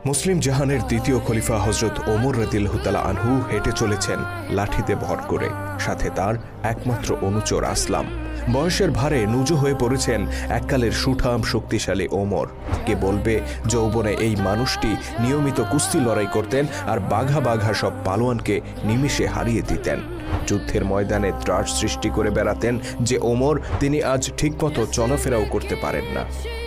মুসলিম জাহানের দ্বিতীয় খলিফা হজরত ওমর রাদিয়াল্লাহু তাআলা আনহু হেঁটে চলেছেন লাঠিতে ভর করে, সাথে তার একমাত্র অনুচর আসলাম। বয়সের ভারে নুজু হয়ে পড়েছেন এককালের সুঠাম শক্তিশালী ওমর। কে বলবে যৌবনে এই মানুষটি নিয়মিত কুস্তি লড়াই করতেন আর বাঘা বাঘা সব পালোয়ানকে নিমিষে হারিয়ে দিতেন। যুদ্ধের ময়দানে ত্রাস সৃষ্টি করে বেড়াতেন যে ওমর, তিনি আজ ঠিকমতো চলাফেরাও করতে পারেন না।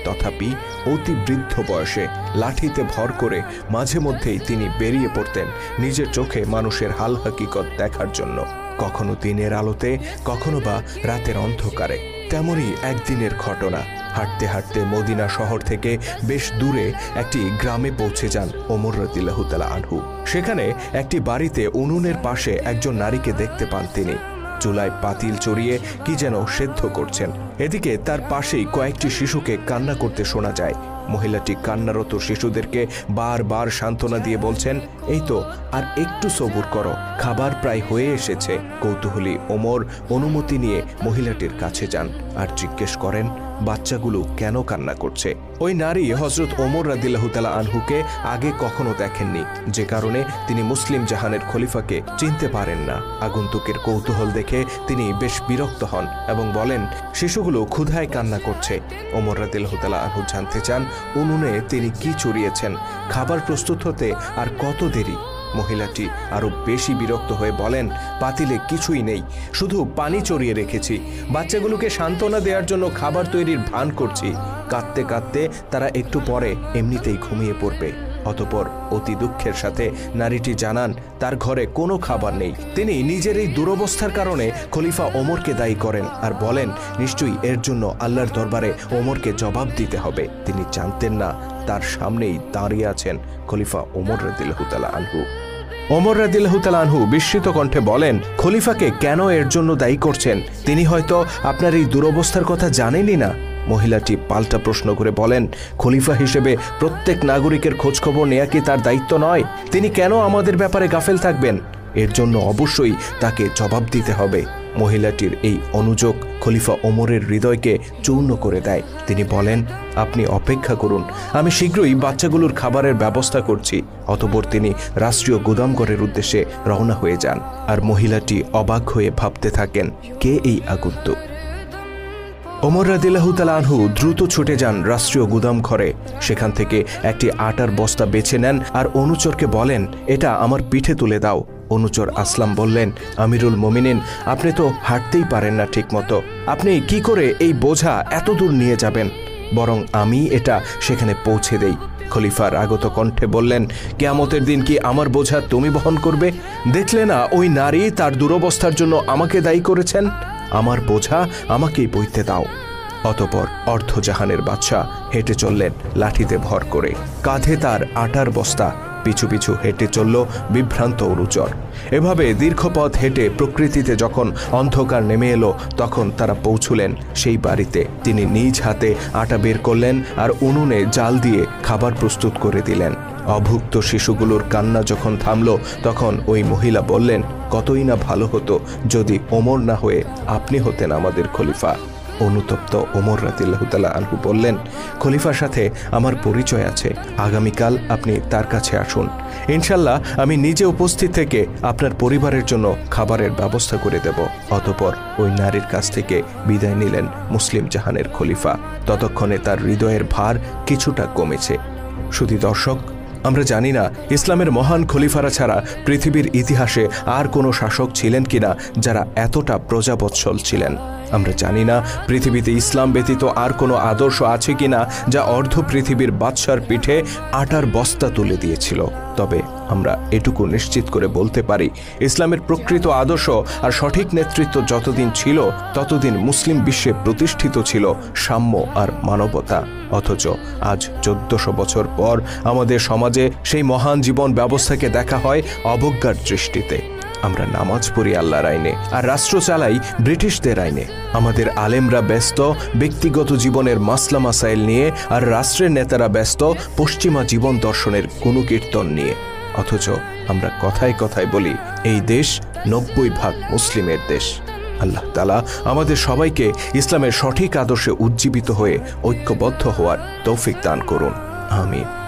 তথাপি অতি বৃদ্ধ বয়সে লাঠিতে ভর করে মাঝে মধ্যেই তিনি বেরিয়ে পড়তেন নিজের চোখে মানুষের হাল হাকিকত দেখার জন্য, কখনো দিনের আলোতে, কখনো বা রাতের অন্ধকারে। তেমনই একদিনের ঘটনা। হাঁটতে হাঁটতে মদিনা শহর থেকে বেশ দূরে একটি গ্রামে পৌঁছে যান ওমর রাদিয়াল্লাহু তাআলা আনহু। সেখানে একটি বাড়িতে উনুনের পাশে একজন নারীকে দেখতে পান তিনি। চুলায় পাতিল চড়িয়ে কি যেন সেদ্ধ করছেন। এদিকে তার পাশেই কয়েকটি শিশুকে কান্না করতে শোনা যায়। মহিলাটি কান্নারত শিশুদেরকে বারবার সান্ত্বনা দিয়ে বলছেন, এই তো আর একটু সবুর করো, খাবার প্রায় হয়ে এসেছে। কৌতূহলী ওমর অনুমতি নিয়ে মহিলাটির কাছে যান আর জিজ্ঞেস করেন বাচ্চাগুলো কেন কান্না করছে। ওই নারী হজরত ওমর রাদিয়াল্লাহু তাআলা আনহুকে আগে কখনো দেখেননি, যে কারণে তিনি মুসলিম জাহানের খলিফাকে চিনতে পারেন না। আগন্তুকের কৌতূহল দেখে তিনি বেশ বিরক্ত হন এবং বলেন, শিশুগুলো ক্ষুধায় কান্না করছে। ওমর রাদিয়াল্লাহু তাআলা আনহু জানতে চান উনুনে তিনি কি চড়িয়েছেন, খাবার প্রস্তুত হতে আর কত দেরি। মহিলাটি আরো বেশি বিরক্ত হয়ে বলেন, পাতিলে কিছুই নেই, শুধু পানি চড়িয়ে রেখেছি। বাচ্চাগুলোকে সান্ত্বনা দেওয়ার জন্য খাবার তৈরির ভান করছি। কাঁদতে কাঁদতে তারা একটু পরে এমনিতেই ঘুমিয়ে পড়বে। অতঃপর অতি দুঃখের সাথে নারীটি জানান তার ঘরে কোনো খাবার নেই। তিনি নিজের এই দুরবস্থার কারণে খলিফা ওমরকে দায়ী করেন আর বলেন, নিশ্চয়ই এর জন্য আল্লাহর দরবারে ওমরকে জবাব দিতে হবে। তিনি জানতেন না তার সামনেই দাঁড়িয়ে আছেন খলিফা ওমর রাদিয়াল্লাহু তাআলা আনহু। ওমর রাদিয়াল্লাহু তাআলা আনহু বিস্মিত কণ্ঠে বলেন, খলিফাকে কেন এর জন্য দায়ী করছেন? তিনি হয়তো আপনার এই দুরবস্থার কথা জানেনই না। মহিলাটি পাল্টা প্রশ্ন করে বলেন, খলিফা হিসেবে প্রত্যেক নাগরিকের খোঁজখবর নেয়া কি তার দায়িত্ব নয়? তিনি কেন আমাদের ব্যাপারে গাফেল থাকবেন? এর জন্য অবশ্যই তাকে জবাব দিতে হবে। মহিলাটির এই অনুযোগ খলিফা ওমরের হৃদয়কে চূর্ণ করে দেয়। তিনি বলেন, আপনি অপেক্ষা করুন, আমি শীঘ্রই বাচ্চাগুলোর খাবারের ব্যবস্থা করছি। অতঃপর তিনি রাষ্ট্রীয় গুদামঘরের উদ্দেশ্যে রওনা হয়ে যান। আর মহিলাটি অবাক হয়ে ভাবতে থাকেন, কে এই আগন্তুক? ওমর রাদিয়াল্লাহু তাআলা আনহু দ্রুত ছুটে যান রাষ্ট্রীয় গুদাম ঘরে। সেখান থেকে একটি আটার বস্তা বেছে নেন আর অনুচরকে বলেন, এটা আমার পিঠে তুলে দাও। অনুচর আসলাম বললেন, আমিরুল মুমিনিন, আপনি তো হাঁটতেই পারেন না ঠিক মতো, আপনি কি করে এই বোঝা এত দূর নিয়ে যাবেন? বরং আমি এটা সেখানে পৌঁছে দেই। খলিফার আগত কণ্ঠে বললেন, কিয়ামতের দিন কি আমার বোঝা তুমি বহন করবে? দেখলে না ওই নারী তার দুরবস্থার জন্য আমাকে দায়ী করেছেন? আমার বোঝা আমাকেই বইতে দাও। অতঃপর অর্ধজাহানের বাদশাহ হেঁটে চললেন লাঠিতে ভর করে, কাঁধে তার আটার বস্তা, পিছু পিছু হেঁটে চলল বিভ্রান্ত অনুচর। এভাবে দীর্ঘ পথ হেঁটে প্রকৃতিতে যখন অন্ধকার নেমে এলো, তখন তারা পৌঁছলেন সেই বাড়িতে। তিনি নিজ হাতে আটা বের করলেন আর উনুনে জাল দিয়ে খাবার প্রস্তুত করে দিলেন। অভুক্ত শিশুগুলোর কান্না যখন থামল, তখন ওই মহিলা বললেন, কতই না ভালো হতো যদি ওমর না হয়ে আপনি হতেন আমাদের খলিফা। অনুতপ্ত ওমর রাদিয়াল্লাহু তাআলা আনহু বললেন, খলিফার সাথে আমার পরিচয় আছে, আগামীকাল আপনি তার কাছে আসুন। ইনশাল্লাহ আমি নিজে উপস্থিত থেকে আপনার পরিবারের জন্য খাবারের ব্যবস্থা করে দেব। অতঃপর ওই নারীর কাছ থেকে বিদায় নিলেন মুসলিম জাহানের খলিফা। ততক্ষণে তার হৃদয়ের ভার কিছুটা কমেছে। শুধু দর্শক, আমরা জানি না ইসলামের মহান খলিফারা ছাড়া পৃথিবীর ইতিহাসে আর কোনো শাসক ছিলেন কিনা যারা এতটা প্রজাবৎসল ছিলেন। আমরা জানি না পৃথিবীতে ইসলাম ব্যতীত আর কোনো আদর্শ আছে কিনা যা অর্ধ পৃথিবীর বাদশার পিঠে আটার বস্তা তুলে দিয়েছিল। তবে আমরা এটুকু নিশ্চিত করে বলতে পারি, ইসলামের প্রকৃত আদর্শ আর সঠিক নেতৃত্ব যতদিন ছিল, ততদিন মুসলিম বিশ্বে প্রতিষ্ঠিত ছিল সাম্য আর মানবতা। অথচ আজ 1400 বছর পর আমাদের সমাজে সেই মহান জীবন ব্যবস্থাকে দেখা হয় অবজ্ঞার দৃষ্টিতে। আমরা নামাজ পড়ি আল্লাহর আইনে আর রাষ্ট্র চালাই ব্রিটিশদের আইনে। আমাদের আলেমরা ব্যস্ত ব্যক্তিগত জীবনের মাসলা মাসাইল নিয়ে আর রাষ্ট্রের নেতারা ব্যস্ত পশ্চিমা জীবন দর্শনের গুণকীর্তন নিয়ে। অথচ আমরা কথায় কথায় বলি এই দেশ 90% মুসলিমের দেশ। আল্লাহ তাআলা আমাদের সবাইকে ইসলামের সঠিক আদর্শে উজ্জীবিত হয়ে ঐক্যবদ্ধ হওয়ার তৌফিক দান করুন। আমিন।